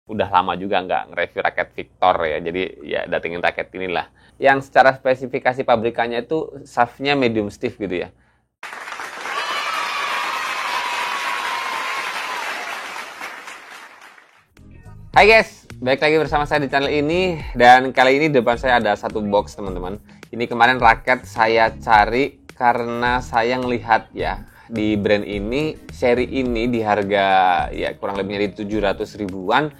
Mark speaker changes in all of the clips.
Speaker 1: udah lama juga nggak nge-review raket Victor ya, jadi ya datengin raket inilah. Yang secara spesifikasi pabrikannya itu shaftnya medium stiff gitu ya. Hai guys, balik lagi bersama saya di channel ini. Dan kali ini di depan saya ada satu box teman-teman. Ini kemarin raket saya cari karena saya ngelihat ya, di brand ini, seri ini di harga ya kurang lebihnya di 700 ribuan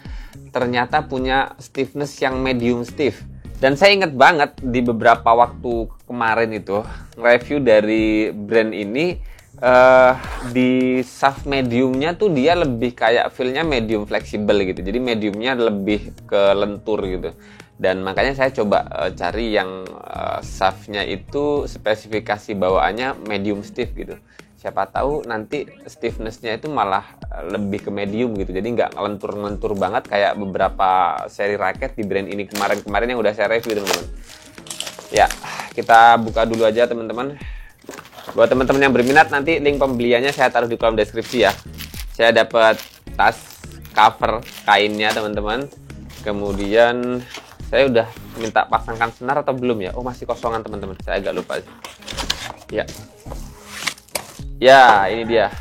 Speaker 1: ternyata punya stiffness yang medium stiff. Dan saya ingat banget di beberapa waktu kemarin itu review dari brand ini, di shaft mediumnya tuh dia lebih kayak feel-nya medium fleksibel gitu, jadi mediumnya lebih ke lentur gitu. Dan makanya saya coba cari yang shaftnya itu spesifikasi bawaannya medium stiff gitu. Siapa tahu nanti stiffness-nya itu malah lebih ke medium gitu, jadi nggak ngelentur-ngelentur banget kayak beberapa seri raket di brand ini kemarin yang udah saya review teman-teman. Ya, kita buka dulu aja teman-teman. Buat teman-teman yang berminat, nanti link pembeliannya saya taruh di kolom deskripsi ya. Saya dapat tas cover kainnya teman-teman. Kemudian saya udah minta pasangkan senar atau belum ya? Oh, masih kosongan teman-teman. Saya agak lupa sih. Ya. Ya, ini dia.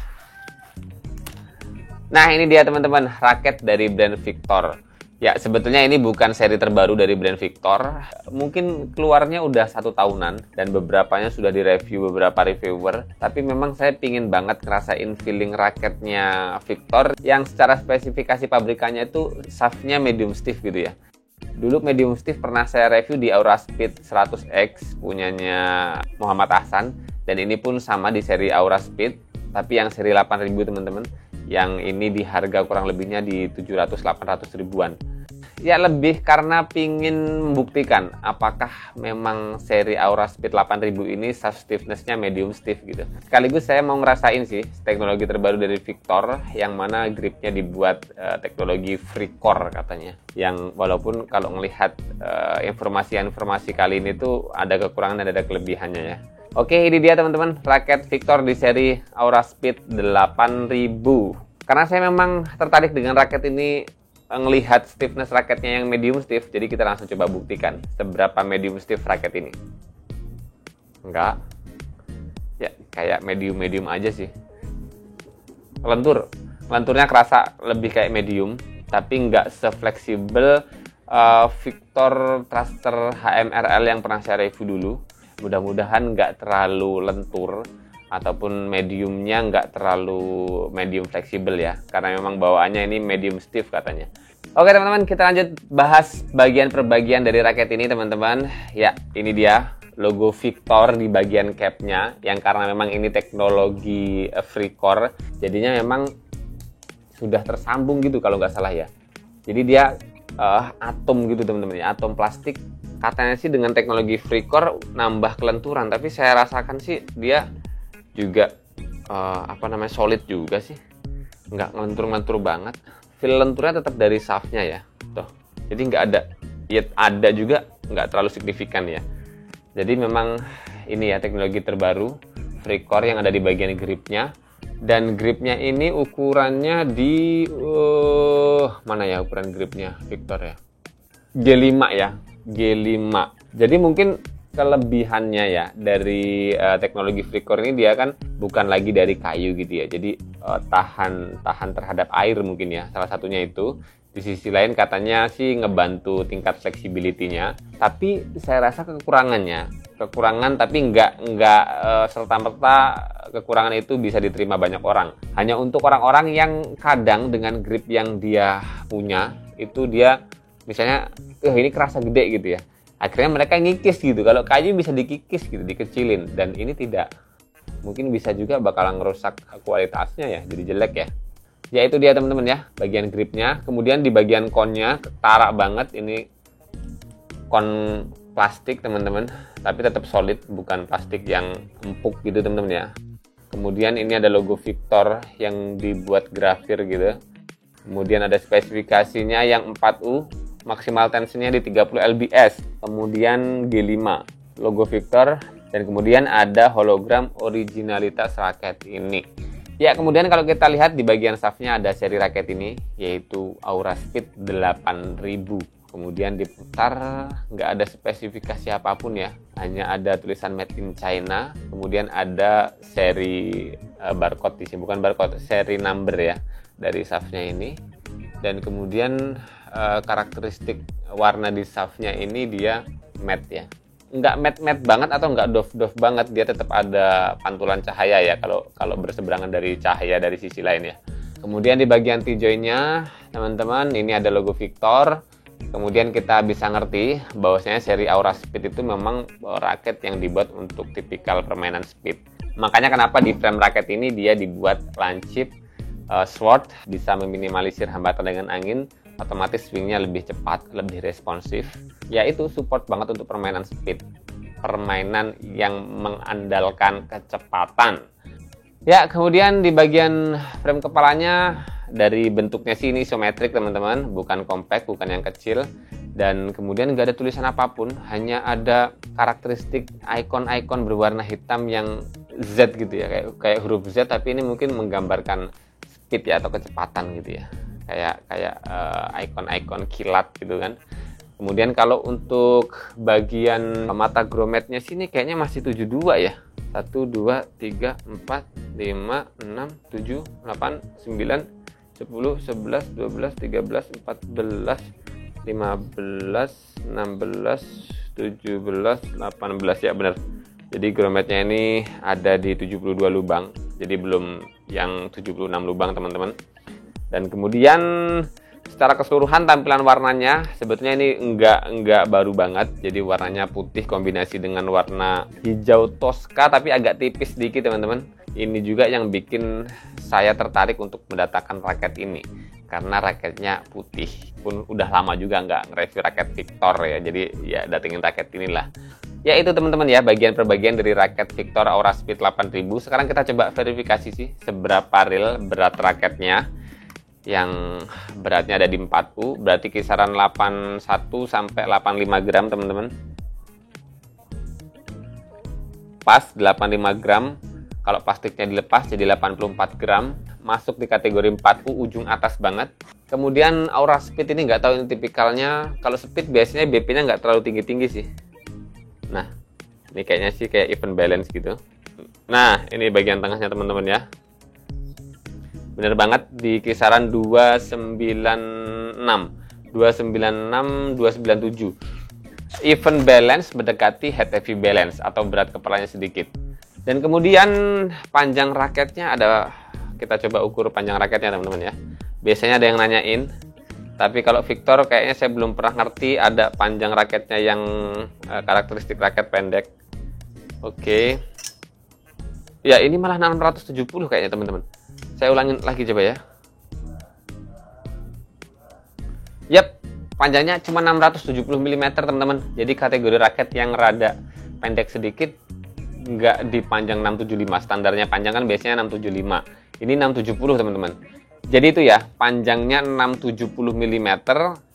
Speaker 1: Nah, ini dia teman-teman, raket dari brand Victor. Ya, sebetulnya ini bukan seri terbaru dari brand Victor. Mungkin keluarnya udah 1 tahunan dan beberapanya sudah direview beberapa reviewer. Tapi memang saya pingin banget ngerasain feeling raketnya Victor yang secara spesifikasi pabrikannya itu shaftnya medium stiff gitu ya. Dulu medium stiff pernah saya review di Aura Speed 100X punyanya Muhammad Hasan. Dan ini pun sama di seri Aura Speed, tapi yang seri 8000 teman-teman. Yang ini di harga kurang lebihnya di 700-800 ribuan. Ya lebih karena pingin membuktikan apakah memang seri Aura Speed 8000 ini shaft stiffness-nya medium stiff gitu. Sekaligus saya mau ngerasain sih teknologi terbaru dari Victor yang mana gripnya dibuat teknologi FreeCore katanya. Yang walaupun kalau ngelihat informasi-informasi kali ini tuh ada kekurangan dan ada kelebihannya ya. Oke, ini dia teman-teman, raket Victor di seri Aura Speed 8000. Karena saya memang tertarik dengan raket ini, ngelihat stiffness raketnya yang medium stiff, jadi kita langsung coba buktikan seberapa medium stiff raket ini. Enggak. Ya, kayak medium-medium aja sih. Lenturnya kerasa lebih kayak medium, tapi nggak se-fleksibel Victor Thruster HMRL yang pernah saya review dulu. Mudah-mudahan nggak terlalu lentur ataupun mediumnya nggak terlalu medium fleksibel ya, karena memang bawaannya ini medium stiff katanya. Oke teman-teman, kita lanjut bahas bagian per bagian dari raket ini teman-teman. Ya, ini dia logo Victor di bagian capnya, yang karena memang ini teknologi FreeCore, jadinya memang sudah tersambung gitu kalau nggak salah ya. Jadi dia atom gitu teman-teman ya, atom plastik. Katanya sih dengan teknologi FreeCore nambah kelenturan, tapi saya rasakan sih dia juga solid juga sih, nggak ngelentur-ngelentur banget. Feel lenturnya tetap dari shaftnya ya, tuh. Jadi nggak ada, ya ada juga nggak terlalu signifikan ya. Jadi memang ini ya teknologi terbaru FreeCore yang ada di bagian gripnya. Dan gripnya ini ukurannya di mana ya ukuran gripnya Victor ya? G5 ya. G5. Jadi mungkin kelebihannya ya dari teknologi FreeCore ini, dia kan bukan lagi dari kayu gitu ya. Jadi tahan terhadap air mungkin ya. Salah satunya itu. Di sisi lain katanya sih ngebantu tingkat fleksibilitinya. Tapi saya rasa kekurangan tapi nggak serta-merta kekurangan itu bisa diterima banyak orang. Hanya untuk orang-orang yang kadang dengan grip yang dia punya itu dia misalnya ini kerasa gede gitu ya, akhirnya mereka ngikis gitu. Kalau kayu bisa dikikis gitu, dikecilin, dan ini tidak. Mungkin bisa juga bakalan ngerusak kualitasnya ya, jadi jelek ya. Ya itu dia teman-teman ya, bagian gripnya. Kemudian di bagian konnya ketara banget, ini kon plastik teman-teman, tapi tetap solid, bukan plastik yang empuk gitu teman-teman ya. Kemudian ini ada logo Victor yang dibuat grafir gitu. Kemudian ada spesifikasinya yang 4U, maksimal tensionnya di 30 lbs. Kemudian G5, logo Victor, dan kemudian ada hologram originalitas raket ini. Ya, kemudian kalau kita lihat di bagian shaftnya ada seri raket ini, yaitu Aura Speed 8000. Kemudian diputar, nggak ada spesifikasi apapun ya, hanya ada tulisan Made in China. Kemudian ada seri barcode di sini, bukan barcode, seri number ya dari shaftnya ini. Dan kemudian karakteristik warna di shaftnya ini dia matte ya. Nggak matte banget atau nggak doff banget, dia tetap ada pantulan cahaya ya kalau berseberangan dari cahaya dari sisi lain ya. Kemudian di bagian T-joinnya teman-teman ini ada logo Victor. Kemudian kita bisa ngerti bahwasanya seri Aura Speed itu memang raket yang dibuat untuk tipikal permainan speed. Makanya kenapa di frame raket ini dia dibuat lancip sword, bisa meminimalisir hambatan dengan angin, otomatis swingnya lebih cepat, lebih responsif. Ya itu support banget untuk permainan speed, permainan yang mengandalkan kecepatan. Ya, kemudian di bagian frame kepalanya, dari bentuknya sih ini isometrik teman-teman, bukan compact, bukan yang kecil. Dan kemudian nggak ada tulisan apapun, hanya ada karakteristik icon-icon berwarna hitam yang Z gitu ya, kayak huruf Z, tapi ini mungkin menggambarkan speed ya atau kecepatan gitu ya. Kayak icon-icon kilat gitu kan. Kemudian kalau untuk bagian mata grommetnya sini kayaknya masih 72 ya. 1, 2, 3, 4, 5, 6, 7, 8, 9, 10, 11, 12, 13, 14, 15, 16, 17, 18 ya benar. Jadi grommetnya ini ada di 72 lubang. Jadi belum yang 76 lubang teman-teman. Dan kemudian secara keseluruhan tampilan warnanya sebetulnya ini enggak baru banget. Jadi warnanya putih kombinasi dengan warna hijau Tosca tapi agak tipis sedikit teman-teman. Ini juga yang bikin saya tertarik untuk mendatangkan raket ini karena raketnya putih. Pun udah lama juga nggak nge-review raket Victor ya. Jadi ya datengin raket inilah. Ya itu teman-teman ya bagian per bagian dari raket Victor Aura Speed 8000. Sekarang kita coba verifikasi sih seberapa real berat raketnya. Yang beratnya ada di 4U, berarti kisaran 81 sampai 85 gram teman-teman. Pas 85 gram, kalau plastiknya dilepas jadi 84 gram, masuk di kategori 4U ujung atas banget. Kemudian Aura Speed ini nggak tahu ini tipikalnya, kalau speed biasanya BP-nya nggak terlalu tinggi-tinggi sih. Nah, ini kayaknya sih kayak even balance gitu. Nah, ini bagian tengahnya teman-teman ya. Bener banget di kisaran 296, 297. Even balance mendekati head heavy balance atau berat kepalanya sedikit. Dan kemudian panjang raketnya ada, kita coba ukur panjang raketnya teman-teman ya. Biasanya ada yang nanyain, tapi kalau Victor kayaknya saya belum pernah ngerti ada panjang raketnya yang karakteristik raket pendek. Oke. Ya ini malah 670 kayaknya teman-teman. Saya ulangin lagi coba ya. Yap, panjangnya cuma 670 mm teman-teman. Jadi kategori raket yang rada pendek sedikit, nggak di panjang 675. Standarnya panjang kan biasanya 675. Ini 670 teman-teman. Jadi itu ya, panjangnya 670 mm,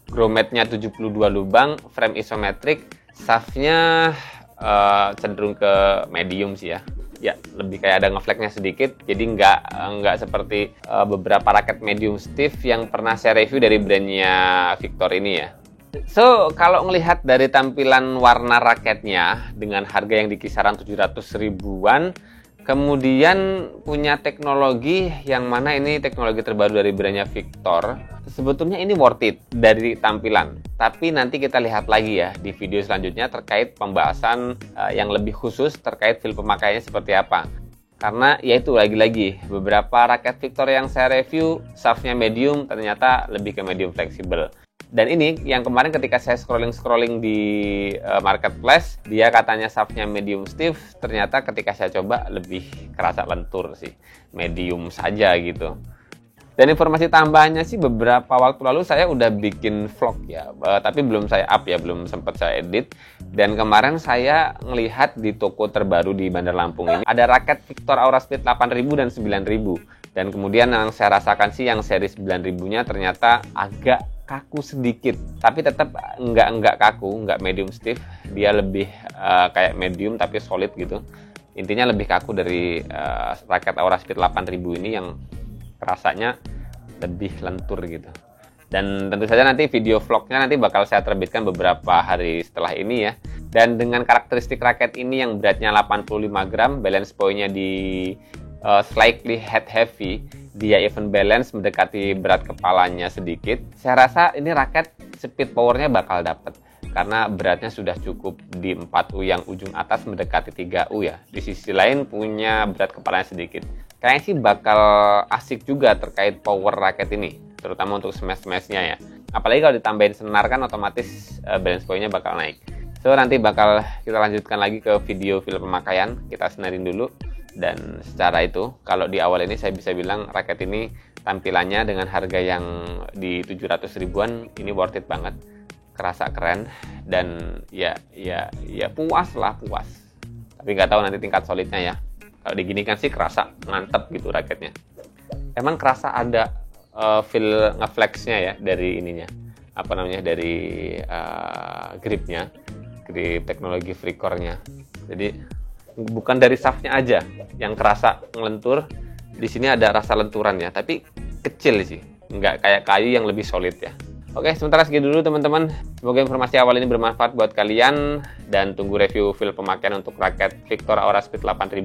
Speaker 1: grommetnya 72 lubang, frame isometrik, shaftnya cenderung ke medium sih ya. Ya lebih kayak ada ngefleknya sedikit, jadi nggak seperti beberapa raket medium stiff yang pernah saya review dari brandnya Victor ini ya. So kalau ngelihat dari tampilan warna raketnya dengan harga yang di kisaran 700 ribuan, kemudian punya teknologi yang mana ini teknologi terbaru dari brandnya Victor, sebetulnya ini worth it dari tampilan. Tapi nanti kita lihat lagi ya di video selanjutnya terkait pembahasan yang lebih khusus terkait feel pemakaiannya seperti apa. Karena ya itu lagi-lagi beberapa raket Victor yang saya review shaftnya medium ternyata lebih ke medium fleksibel. Dan ini yang kemarin ketika saya scrolling di marketplace, dia katanya shaftnya medium stiff, ternyata ketika saya coba lebih kerasa lentur sih, medium saja gitu. Dan informasi tambahannya sih beberapa waktu lalu saya udah bikin vlog ya, tapi belum saya up ya, belum sempat saya edit. Dan kemarin saya ngelihat di toko terbaru di Bandar Lampung ini ada raket Victor Aura Speed 8000 dan 9000. Dan kemudian yang saya rasakan sih yang seri 9000-nya ternyata agak kaku sedikit, tapi tetap nggak kaku, nggak medium stiff, dia lebih kayak medium tapi solid gitu. Intinya lebih kaku dari raket Aura Speed 8000 ini yang rasanya lebih lentur gitu. Dan tentu saja nanti video vlognya nanti bakal saya terbitkan beberapa hari setelah ini ya. Dan dengan karakteristik raket ini yang beratnya 85 gram, balance point-nya di slightly head heavy, dia even balance mendekati berat kepalanya sedikit. Saya rasa ini raket speed powernya bakal dapat. Karena beratnya sudah cukup di 4U yang ujung atas mendekati 3U ya. Di sisi lain punya berat kepalanya sedikit. Kayaknya sih bakal asik juga terkait power raket ini, terutama untuk smash-smashnya ya. Apalagi kalau ditambahin senar kan otomatis balance point-nya bakal naik. So nanti bakal kita lanjutkan lagi ke video feel pemakaian, kita senarin dulu. Dan secara itu, kalau di awal ini saya bisa bilang raket ini tampilannya dengan harga yang di 700 ribuan ini worth it banget. Kerasa keren dan ya puas. Tapi nggak tahu nanti tingkat solidnya ya. Kalau diginikan sih kerasa mantep gitu raketnya. Emang kerasa ada feel ngeflexnya ya dari ininya. Dari gripnya, grip teknologi FreeCore-nya. Jadi bukan dari shaft-nya aja yang kerasa ngelentur. Di sini ada rasa lenturan ya, tapi kecil sih. Nggak kayak kayu yang lebih solid ya. Oke, sementara segitu dulu teman-teman. Semoga informasi awal ini bermanfaat buat kalian dan tunggu review feel pemakaian untuk raket Victor Aura Speed 8000.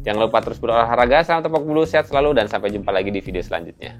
Speaker 1: Jangan lupa terus berolahraga, selamat tepuk bulu, sehat selalu dan sampai jumpa lagi di video selanjutnya.